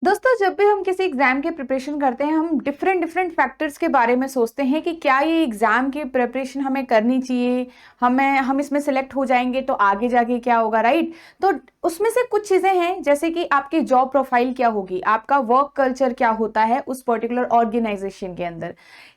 दोस्तों, जब भी हम किसी एग्जाम की प्रिपरेशन करते हैं, हम डिफरेंट डिफरेंट फैक्टर्स के बारे में सोचते हैं कि क्या ये एग्जाम की प्रिपरेशन हमें करनी चाहिए, हम इसमें सिलेक्ट हो जाएंगे तो आगे जाके क्या होगा, राइट। तो उसमें से कुछ चीजें हैं, जैसे कि आपकी जॉब प्रोफाइल क्या होगी, आपका वर्क कल्चर क्या होता है उस पर्टिकुलर ऑर्गेनाइजेशन के अंदर,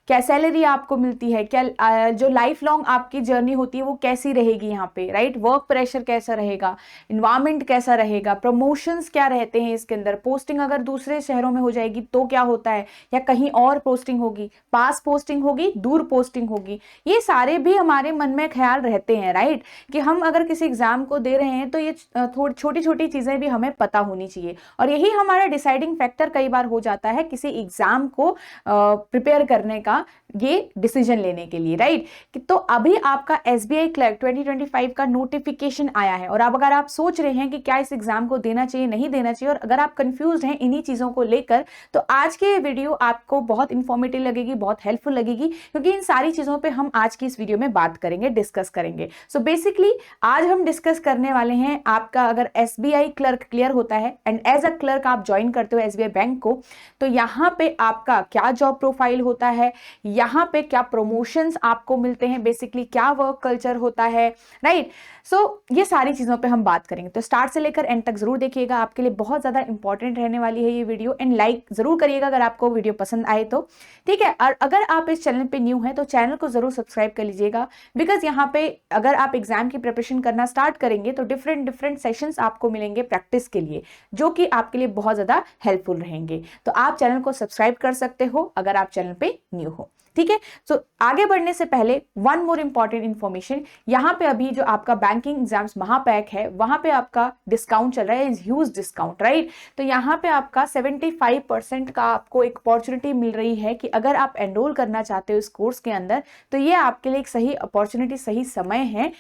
क्या सैलरी आपको मिलती है, क्या जो लाइफ लॉन्ग आपकी जर्नी होती है वो कैसी रहेगी यहाँ पे, राइट। वर्क प्रेशर कैसा रहेगा, इन्वायरमेंट कैसा रहेगा, प्रमोशंस क्या रहते हैं इसके अंदर, पोस्टिंग अगर दूसरे शहरों में हो जाएगी तो क्या होता है, या कहीं और पोस्टिंग होगी, पास पोस्टिंग होगी, दूर पोस्टिंग होगी, ये सारे भी हमारे मन में ख्याल रहते हैं, राइट। कि हम अगर किसी एग्जाम को दे रहे हैं तो ये थोड़ी छोटी छोटी चीजें भी हमें पता होनी चाहिए, और यही हमारा डिसाइडिंग फैक्टर कई बार हो जाता है किसी एग्जाम को प्रिपेयर करने का, ये डिसीजन लेने के लिए, राइट। तो अभी आपका एसबीआई क्लर्क 2025 का नोटिफिकेशन आया है, और अब अगर आप सोच रहे हैं कि क्या इस एग्जाम को देना चाहिए नहीं देना चाहिए, और अगर आप कंफ्यूज हैं इन्हीं चीजों को लेकर, तो आज के ये वीडियो आपको बहुत इंफॉर्मेटिव लगेगी, बहुत हेल्पफुल लगेगी, क्योंकि इन सारी चीजों पे हम आज की इस वीडियो में बात करेंगे, डिस्कस करेंगे। सो बेसिकली आज हम डिस्कस करने वाले हैं, आपका अगर एसबीआई क्लर्क क्लियर होता है एंड एज अ क्लर्क आप ज्वाइन करते हो एसबीआई बैंक को, तो यहाँ पे आपका क्या जॉब प्रोफाइल होता है, यहाँ पे क्या प्रमोशंस आपको मिलते हैं, बेसिकली क्या वर्क कल्चर होता है, राइट। सो ये सारी चीजों पे हम बात करेंगे, तो स्टार्ट से लेकर एंड तक जरूर देखिएगा, आपके लिए बहुत ज्यादा इंपॉर्टेंट रहने वाली है ये वीडियो, एंड लाइक जरूर करिएगा अगर आपको वीडियो पसंद आए तो, ठीक है। और अगर आप इस चैनल पे न्यू हैं तो चैनल को जरूर सब्सक्राइब कर लीजिएगा, बिकॉज यहाँ पे अगर आप एग्जाम की प्रिपरेशन करना स्टार्ट करेंगे तो डिफरेंट डिफरेंट सेशंस आपको मिलेंगे प्रैक्टिस के लिए, जो कि आपके लिए बहुत ज्यादा हेल्पफुल रहेंगे। तो आप चैनल को सब्सक्राइब कर सकते हो अगर आप चैनल पे न्यू हो, ठीक है। सो आगे बढ़ने से पहले वन मोर इंपॉर्टेंट इंफॉर्मेशन, यहां पे अभी जो आपका बैंकिंग एग्जाम्स महापैक है वहां पे आपका डिस्काउंट चल रहा है, ह्यूज डिस्काउंट, राइट। तो यहां पे आपका 75% का आपको एक अपॉर्चुनिटी मिल रही है कि अगर आप एनरोल करना चाहते हो इस कोर्स के अंदर, तो ये आपके लिए एक सही अपॉर्चुनिटी, सही समय है।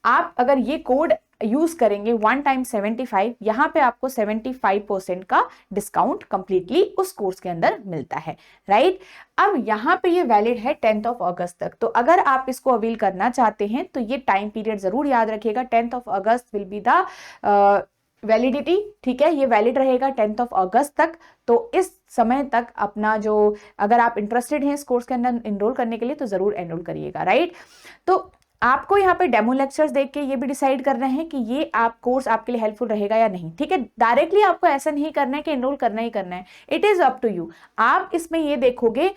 आप अगर ये कोड यूज करेंगे 1 टाइम 75, यहां पे आपको 75% का डिस्काउंट कंप्लीटली उस कोर्स के अंदर मिलता है, राइट। अब यहां पे ये वैलिड है 10th ऑफ अगस्त तक, तो अगर आप इसको अवील करना चाहते हैं तो ये टाइम पीरियड जरूर याद रखिएगा, 10th of August will be the validity, ठीक है। ये वैलिड रहेगा 10th ऑफ अगस्त तक, तो इस समय तक अपना जो, अगर आप इंटरेस्टेड हैं इस कोर्स के अंदर एनरोल करने के लिए तो जरूर एनरोल करिएगा, राइट। तो आपको यहाँ पे डेमो लेक्चर्स देख के ये भी डिसाइड करना है कि ये आप कोर्स आपके लिए हेल्पफुल रहेगा या नहीं, ठीक है। डायरेक्टली आपको ऐसा नहीं करना है कि एनरोल करना ही करना है, it is up to you. आप इसमें ये देखोगे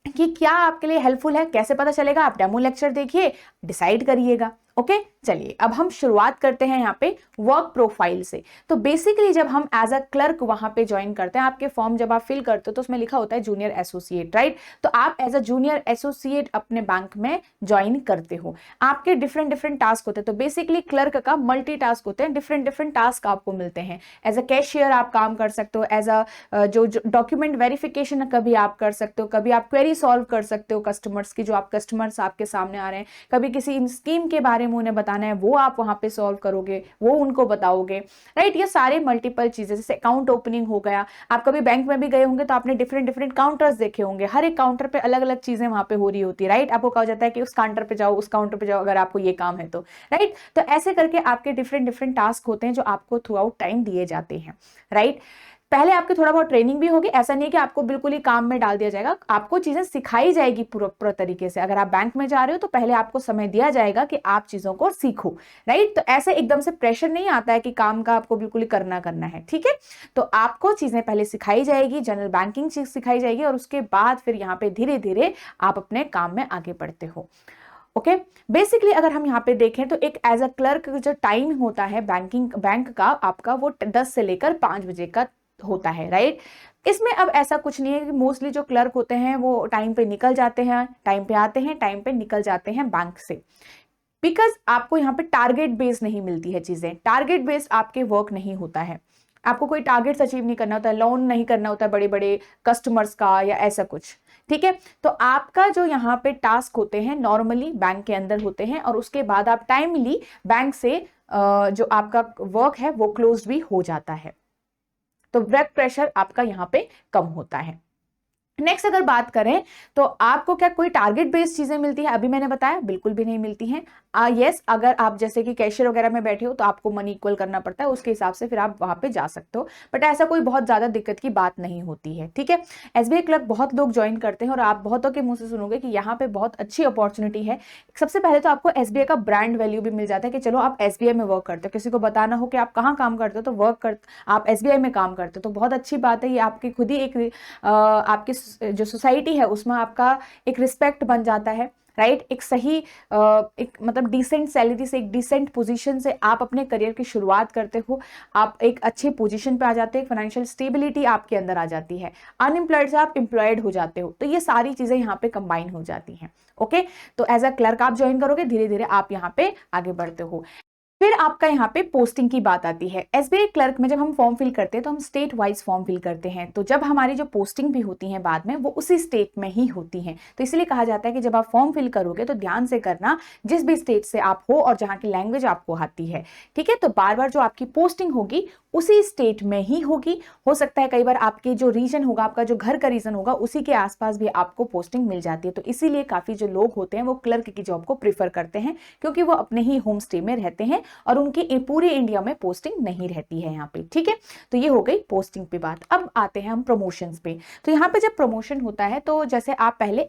कि क्या आपके लिए हेल्पफुल है, कैसे पता चलेगा, आप डेमो लेक्चर देखिए, डिसाइड करिएगा, ओके। चलिए अब हम शुरुआत करते हैं यहाँ पे वर्क प्रोफाइल से। तो बेसिकली जब हम एज अ क्लर्क वहां पे ज्वाइन करते हैं, आपके फॉर्म जब आप फिल करते हो तो उसमें लिखा होता है जूनियर एसोसिएट, राइट। तो आप एज अ जूनियर एसोसिएट अपने बैंक में ज्वाइन करते हो, आपके डिफरेंट डिफरेंट टास्क होते हैं। तो बेसिकली क्लर्क का मल्टी टास्क होते हैं, डिफरेंट डिफरेंट टास्क आपको मिलते हैं। एज अ कैशियर आप काम कर सकते हो, एज अ जो डॉक्यूमेंट वेरिफिकेशन कभी आप कर सकते हो, कभी आप क्वेरी सॉल्व कर सकते हो कस्टमर्स की, जो आप कस्टमर्स आपके सामने आ रहे हैं, कभी किसी स्कीम के बारे में उन्हें बताना है वो आप वहां पे सॉल्व करोगे, वो उनको बताओगे, राइट। ये सारे मल्टीपल चीजें, जैसे अकाउंट ओपनिंग हो गया, आप कभी बैंक में भी गए होंगे तो आपने डिफरेंट डिफरेंट काउंटर्स देखे होंगे, हर एक काउंटर पे अलग अलग चीजें वहां पे हो रही होती है, राइट। आपको कहा जाता है कि उस काउंटर पे जाओ, उस काउंटर पे जाओ अगर आपको ये काम है तो, राइट। तो ऐसे करके आपके डिफरेंट डिफरेंट टास्क होते हैं जो आपको थ्रू आउट टाइम दिए जाते हैं, राइट। पहले आपकी थोड़ा बहुत ट्रेनिंग भी होगी, ऐसा नहीं है कि आपको बिल्कुल ही काम में डाल दिया जाएगा, आपको चीजें सिखाई जाएगी पूरा तरीके से। अगर आप बैंक में जा रहे हो तो पहले आपको समय दिया जाएगा कि आप चीजों को सीखो, राइट। तो ऐसे एकदम से प्रेशर नहीं आता है कि काम का आपको बिल्कुल ही करना है, ठीक है। तो आपको चीजें पहले सिखाई जाएगी, जनरल बैंकिंग चीज सिखाई जाएगी, और उसके बाद फिर यहाँ पे धीरे धीरे आप अपने काम में आगे बढ़ते हो, ओके। बेसिकली अगर हम यहाँ पे देखें तो एक एज अ क्लर्क जो टाइम होता है बैंक का आपका, वो 10 से लेकर 5 बजे का होता है, राइट। इसमें अब ऐसा कुछ नहीं है कि मोस्टली जो क्लर्क होते हैं वो टाइम पे निकल जाते हैं, टाइम पे आते हैं, टाइम पे निकल जाते हैं बैंक से, बिकॉज आपको यहाँ पे टारगेट बेस्ड नहीं मिलती है चीजें, टारगेट बेस्ड आपके वर्क नहीं होता है, आपको कोई टारगेट्स अचीव नहीं करना होता है, लोन नहीं करना होता है बड़े बड़े कस्टमर्स का या ऐसा कुछ, ठीक है। तो आपका जो यहाँ पे टास्क होते हैं नॉर्मली बैंक के अंदर होते हैं, और उसके बाद आप टाइमली बैंक से जो आपका वर्क है वो क्लोज भी हो जाता है, तो वर्क प्रेशर आपका यहाँ पे कम होता है, नेक्स्ट अगर बात करें तो आपको क्या कोई टारगेट बेस्ड चीजें मिलती है? अभी मैंने बताया बिल्कुल भी नहीं मिलती हैं। यस, अगर आप जैसे कि कैशियर वगैरह में बैठे हो तो आपको मनी इक्वल करना पड़ता है, उसके हिसाब से फिर आप वहां पे जा सकते हो, बट ऐसा कोई बहुत ज्यादा दिक्कत की बात नहीं होती है। ठीक है, एसबीआई क्लर्क बहुत लोग ज्वाइन करते हैं और आप बहुतों के मुंह से सुनोगे कि यहाँ पे बहुत अच्छी अपॉर्चुनिटी है। सबसे पहले तो आपको एसबीआई का ब्रांड वैल्यू भी मिल जाता है कि चलो आप एसबीआई में वर्क करते हो, किसी को बताना हो कि आप कहाँ काम करते हो तो आप एसबीआई में काम करते हो, तो बहुत अच्छी बात है। ये आपकी खुद ही एक आपकी जो सोसाइटी है उसमें आपका एक रिस्पेक्ट बन जाता है, राइट। एक सही एक मतलब डिसेंट सैलरी से, एक डिसेंट पोजीशन से आप अपने करियर की शुरुआत करते हो, आप एक अच्छे पोजीशन पे आ जाते हो, फाइनेंशियल स्टेबिलिटी आपके अंदर आ जाती है, अनएम्प्लॉयड से आप एम्प्लॉयड हो जाते हो, तो ये सारी चीजें यहाँ पे कंबाइन हो जाती हैं। ओके, तो एज अ क्लर्क आप ज्वाइन करोगे, धीरे धीरे आप यहाँ पे आगे बढ़ते हो। फिर आपका यहाँ पे पोस्टिंग की बात आती है। एसबीआई क्लर्क में जब हम फॉर्म फिल करते हैं तो हम स्टेट वाइज फॉर्म फिल करते हैं, तो जब हमारी जो पोस्टिंग भी होती है बाद में वो उसी स्टेट में ही होती है, तो इसलिए कहा जाता है कि जब आप फॉर्म फिल करोगे तो ध्यान से करना जिस भी स्टेट से आप हो और जहाँ की लैंग्वेज आपको आती है। ठीक है, तो बार बार जो आपकी पोस्टिंग होगी उसी स्टेट में ही होगी। हो सकता है कई बार आपके जो रीजन होगा, आपका जो घर का रीजन होगा, उसी के आसपास भी आपको पोस्टिंग मिल जाती है, तो इसीलिए काफी जो लोग होते हैं वो क्लर्क की जॉब को प्रीफर करते हैं, क्योंकि वो अपने ही होम स्टे में रहते हैं और उनकी पूरे इंडिया में पोस्टिंग नहीं रहती है यहाँ पे। ठीक है, तो ये हो गई पोस्टिंग पे बात। अब आते हैं हम प्रमोशंस पे। तो यहाँ पे जब प्रमोशन होता है तो जैसे आप पहले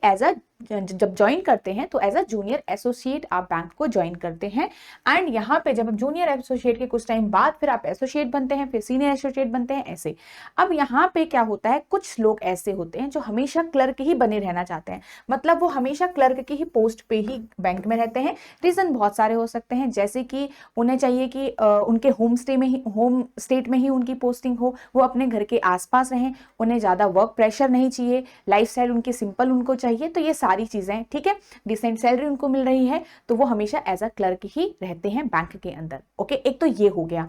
जब ज्वाइन करते हैं तो एज अ जूनियर एसोसिएट आप बैंक को ज्वाइन करते हैं, एंड यहाँ पे जब आप जूनियर एसोसिएट के कुछ टाइम बाद फिर आप एसोसिएट बनते हैं, फिर सीनियर एसोसिएट बनते हैं, ऐसे। अब यहाँ पे क्या होता है, कुछ लोग ऐसे होते हैं जो हमेशा क्लर्क ही बने रहना चाहते हैं, मतलब वो हमेशा क्लर्क की ही पोस्ट पे ही बैंक में रहते हैं। रीजन बहुत सारे हो सकते हैं, जैसे कि उन्हें चाहिए कि उनके होम स्टेट में ही उनकी पोस्टिंग हो, वो अपने घर के आसपास रहें, उन्हें ज्यादा वर्क प्रेशर नहीं चाहिए, लाइफस्टाइल उनकी सिंपल उनको चाहिए, तो ये सारी चीजें। ठीक है, डिसेंट सैलरी उनको मिल रही है, तो वो हमेशा एज अ क्लर्क ही रहते हैं बैंक के अंदर। ओके, एक तो ये हो गया।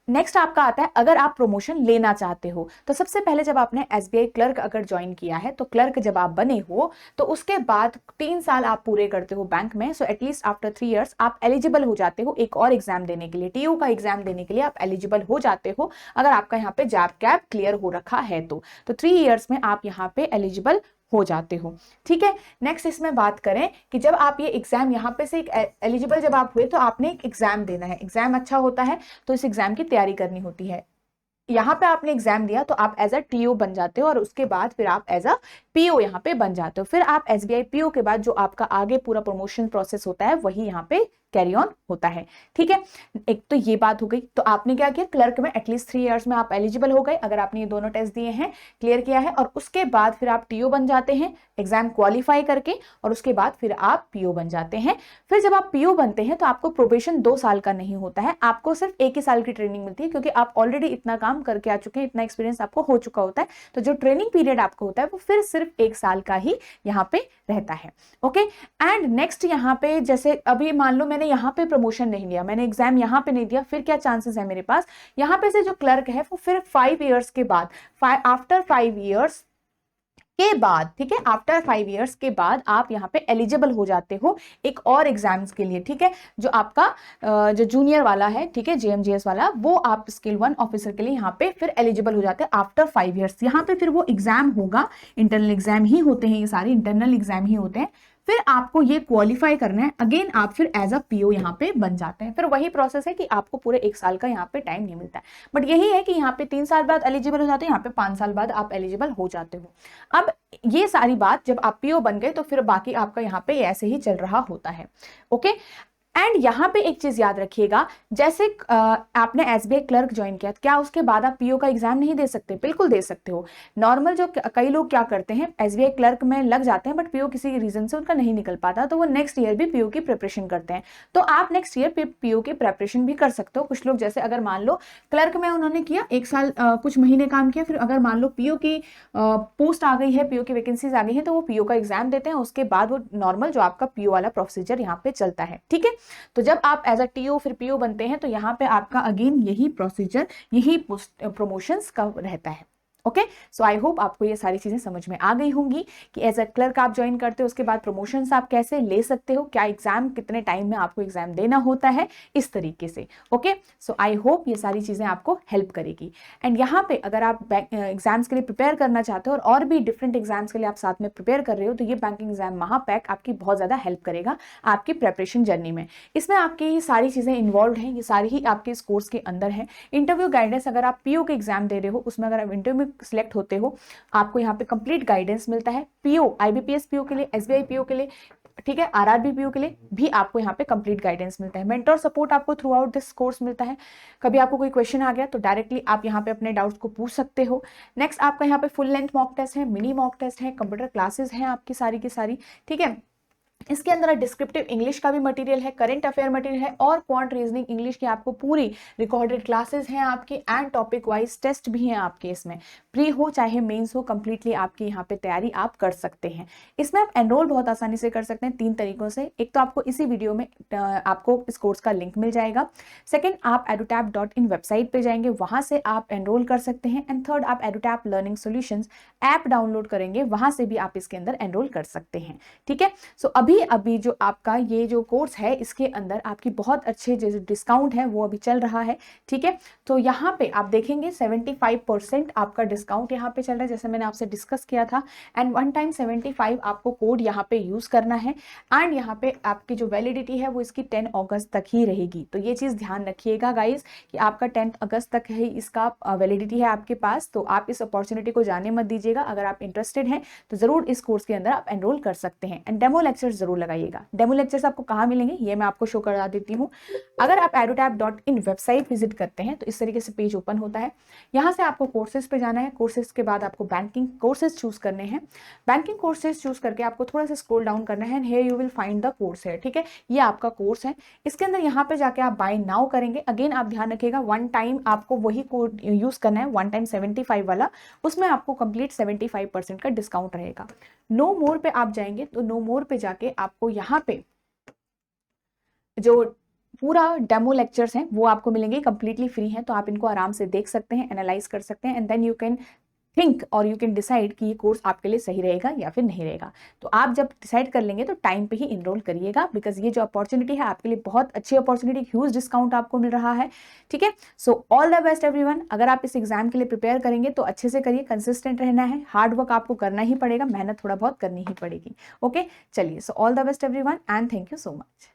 नेक्स्ट आपका आता है अगर आप प्रमोशन लेना चाहते हो, तो सबसे पहले जब आपने एसबीआई क्लर्क अगर ज्वाइन किया है तो क्लर्क जब आप बने हो तो उसके बाद 3 साल आप पूरे करते हो बैंक में, सो एटलीस्ट आफ्टर 3 इयर्स आप एलिजिबल हो जाते हो एक और एग्जाम देने के लिए, टीओ का एग्जाम देने के लिए आप एलिजिबल हो जाते हो, अगर आपका यहाँ पे जॉब कैप क्लियर हो रखा है तो 3 इयर्स में आप यहाँ पे एलिजिबल हो जाते हो। ठीक है, नेक्स्ट इसमें बात करें कि जब आप ये एग्जाम यहाँ पे से एलिजिबल जब आप हुए तो आपने एक एग्जाम देना है, एग्जाम अच्छा होता है तो इस एग्जाम की तैयारी करनी होती है। यहाँ पे आपने एग्जाम दिया तो आप एज अ टीओ बन जाते हो और उसके बाद फिर आप एज अ पीओ यहाँ पे बन जाते हो, फिर आप एसबीआई पीओ के बाद जो आपका आगे पूरा प्रमोशन प्रोसेस होता है वही यहाँ पे कैरी ऑन होता है। ठीक है, एक तो ये बात हो गई। तो आपने क्या किया, क्लर्क में एटलीस्ट 3 इयर्स में आप एलिजिबल हो गए अगर आपने ये दोनों टेस्ट दिए हैं, क्लियर किया है, और उसके बाद फिर आप टीओ बन जाते हैं एग्जाम क्वालिफाई करके, और उसके बाद फिर आप पीओ बन जाते हैं। फिर जब आप पीओ बनते हैं तो आपको प्रोबेशन 2 साल का नहीं होता है, आपको सिर्फ 1 ही साल की ट्रेनिंग मिलती है, क्योंकि आप ऑलरेडी इतना काम करके आ चुके हैं, इतना एक्सपीरियंस आपको हो चुका होता है, तो जो ट्रेनिंग पीरियड आपको होता है वो फिर सिर्फ 1 साल का ही यहाँ पे रहता है। ओके, एंड नेक्स्ट यहाँ पे जैसे अभी मान लो मैंने यहाँ पे प्रमोशन नहीं लिया, मैंने एग्जाम यहाँ पे नहीं दिया, फिर क्या चांसेस है मेरे पास, यहाँ पे से जो क्लर्क है वो फिर 5 इयर्स के बाद, आफ्टर 5 इयर्स के बाद, ठीक है, आफ्टर 5 इयर्स के बाद आप यहाँ पे एलिजिबल हो जाते हो एक और एग्जाम्स के लिए। ठीक है, जो आपका जो जूनियर वाला है, ठीक है, जेएमजीएस वाला, वो आप स्किल 1 ऑफिसर के लिए यहाँ पे फिर एलिजिबल हो जाते हैं आफ्टर 5 इयर्स। यहाँ पे फिर वो एग्जाम होगा, इंटरनल एग्जाम ही होते हैं, ये सारे इंटरनल एग्जाम ही होते हैं, फिर आपको ये क्वालिफाई करना है, अगेन आप फिर एज अ पीओ यहाँ पे बन जाते हैं। फिर वही प्रोसेस है कि आपको पूरे 1 साल का यहाँ पे टाइम नहीं मिलता है, बट यही है कि यहाँ पे 3 साल बाद एलिजिबल हो जाते हैं, यहाँ पे 5 साल बाद आप एलिजिबल हो जाते हो। अब ये सारी बात जब आप पीओ बन गए तो फिर बाकी आपका यहाँ पे ऐसे ही चल रहा होता है। ओके, एंड यहाँ पे एक चीज याद रखिएगा, जैसे आपने एसबीआई क्लर्क ज्वाइन किया, क्या उसके बाद आप पीओ का एग्जाम नहीं दे सकते? बिल्कुल दे सकते हो। नॉर्मल जो कई लोग क्या करते हैं, एसबीआई क्लर्क में लग जाते हैं बट पीओ किसी रीजन से उनका नहीं निकल पाता, तो वो नेक्स्ट ईयर भी पीओ की प्रिपरेशन करते हैं, तो आप नेक्स्ट ईयर पीओ की प्रिपरेशन भी कर सकते हो। कुछ लोग जैसे अगर मान लो क्लर्क में उन्होंने किया 1 साल कुछ महीने काम किया, फिर अगर मान लो पीओ की पोस्ट आ गई है, पीओ की वैकेंसीज आ गई है, तो वो पीओ का एग्जाम देते हैं, उसके बाद वो नॉर्मल जो आपका पीओ वाला प्रोसीजर यहाँ पे चलता है। ठीक है, तो जब आप एज अ टीओ फिर पीओ बनते हैं तो यहाँ पे आपका अगेन यही प्रोसीजर, यही प्रमोशंस का रहता है। ओके, सो आई होप आपको ये सारी चीजें समझ में आ गई होंगी कि एज अ क्लर्क आप ज्वाइन करते हो, उसके बाद प्रमोशंस आप कैसे ले सकते हो, क्या एग्जाम कितने टाइम में आपको एग्जाम देना होता है, इस तरीके से। ओके, सो आई होप ये सारी चीजें आपको हेल्प करेगी। एंड यहाँ पे अगर आप एग्जाम्स के लिए प्रिपेयर करना चाहते हो और भी डिफरेंट एग्जाम्स के लिए आप साथ में प्रिपेयर कर रहे हो, तो ये बैंकिंग एग्जाम महापैक आपकी बहुत ज्यादा हेल्प करेगा आपकी प्रेपरेशन जर्नी में। इसमें आपकी ये सारी चीजें इन्वॉल्व हैं, ये सारी ही आपके इस कोर्स के अंदर है। इंटरव्यू गाइडेंस, अगर आप पीओ के एग्जाम दे रहे हो, उसमें अगर आप इंटरव्यू में सिलेक्ट होते हो, आपको यहाँ पे कंप्लीट गाइडेंस मिलता है। पीओ, आईबीपीएस पीओ के लिए, एसबीआई पीओ के लिए, ठीक है, आरआरबी पीओ के लिए भी आपको यहाँ पे कंप्लीट गाइडेंस मिलता है। मेंटर सपोर्ट आपको थ्रू आउट दिस कोर्स मिलता है। कभी आपको कोई क्वेश्चन आ गया तो डायरेक्टली आप यहाँ पे अपने डाउट्स को पूछ सकते हो। नेक्स्ट आपका यहाँ पे फुल लेंथ मॉक टेस्ट है, मिनी मॉक टेस्ट है, कंप्यूटर क्लासेस हैं आपकी सारी की सारी, ठीक है। इसके अंदर डिस्क्रिप्टिव इंग्लिश का भी मटेरियल है, करंट अफेयर मटेरियल है और क्वांट रीजनिंग इंग्लिश की आपको पूरी रिकॉर्डेड क्लासेस हैं आपकी, एंड टॉपिक वाइज टेस्ट भी हैं आपके। इसमें प्री हो चाहे मेंस हो, कंप्लीटली आपकी यहाँ पे तैयारी आप कर सकते हैं। इसमें आप एनरोल बहुत आसानी से कर सकते हैं 3 तरीकों से। एक तो आपको इसी वीडियो में आपको इस कोर्स का लिंक मिल जाएगा। सेकेंड, आप edutap.in वेबसाइट पे जाएंगे, वहां से आप एनरोल कर सकते हैं। एंड थर्ड, आप edutap learning solutions app download करेंगे, वहां से भी आप इसके अंदर एनरोल कर सकते हैं, ठीक है। सो अभी जो आपका ये जो कोर्स है, इसके अंदर आपकी बहुत अच्छे जो डिस्काउंट है वो अभी चल रहा है, ठीक है। तो यहाँ पे आप देखेंगे 75% आपका डिस्काउंट यहाँ पे चल रहा है, जैसे मैंने आपसे डिस्कस किया था। एंड वन टाइम 75 आपको कोड यहाँ पे यूज करना है। एंड यहाँ पे आपकी जो वैलिडिटी है वो इसकी 10 अगस्त तक ही रहेगी। तो ये चीज ध्यान रखिएगा गाइज कि आपका 10 अगस्त तक है इसका वैलिडिटी है आपके पास। तो आप इस अपॉर्चुनिटी को जाने मत दीजिएगा। अगर आप इंटरेस्टेड हैं तो जरूर इस कोर्स के अंदर आप एनरोल कर सकते हैं। एंड डेमो लेक्चर्स जरूर लगाइएगा। डेमो लेक्चर्स आपको कहाँ मिलेंगे ये मैं आपको शो करा देती हूँ। अगर आप edutap.in वेबसाइट विजिट करते हैं तो इस तरीके से पेज ओपन होता है। यहाँ से आपको कोर्सेज पे जाना है। कोर्सेज के बाद आपको बैंकिंग कोर्सेज चूज करने हैं। बैंकिंग कोर्सेज चूज करके आपको थोड़ा सा स्क्रॉल डाउन करना है। Here you will find the course है, ठीक है। ये आपका कोर्स है। इसके अंदर यहाँ पे जाके आप बाय नाउ करेंगे। अगेन आप ध्यान रखिएगा, वन टाइम आपको वही कोड यूज करना है, वन टाइम 75 वाला। उसमें आपको कंप्लीट 75% का डिस्काउंट रहेगा। नो मोर पे आप जाएंगे तो नो मोर पे जाके आपको यहाँ पे जो पूरा डेमो लेक्चर्स हैं वो आपको मिलेंगे, कंप्लीटली फ्री हैं। तो आप इनको आराम से देख सकते हैं, एनालाइज कर सकते हैं, and then you can think और यू कैन डिसाइड कि ये कोर्स आपके लिए सही रहेगा या फिर नहीं रहेगा। तो आप जब डिसाइड कर लेंगे तो टाइम पे ही इनरोल करिएगा, बिकॉज ये जो अपॉर्चुनिटी है आपके लिए बहुत अच्छी अपॉर्चुनिटी, ह्यूज डिस्काउंट आपको मिल रहा है, ठीक है। So all the best everyone. अगर आप इस एग्जाम के लिए प्रिपेयर करेंगे तो अच्छे से करिए, कंसिस्टेंट रहना है, हार्ड वर्क आपको करना ही पड़ेगा, मेहनत थोड़ा बहुत करनी ही पड़ेगी। ओके, चलिए, so all the best everyone and thank you so much.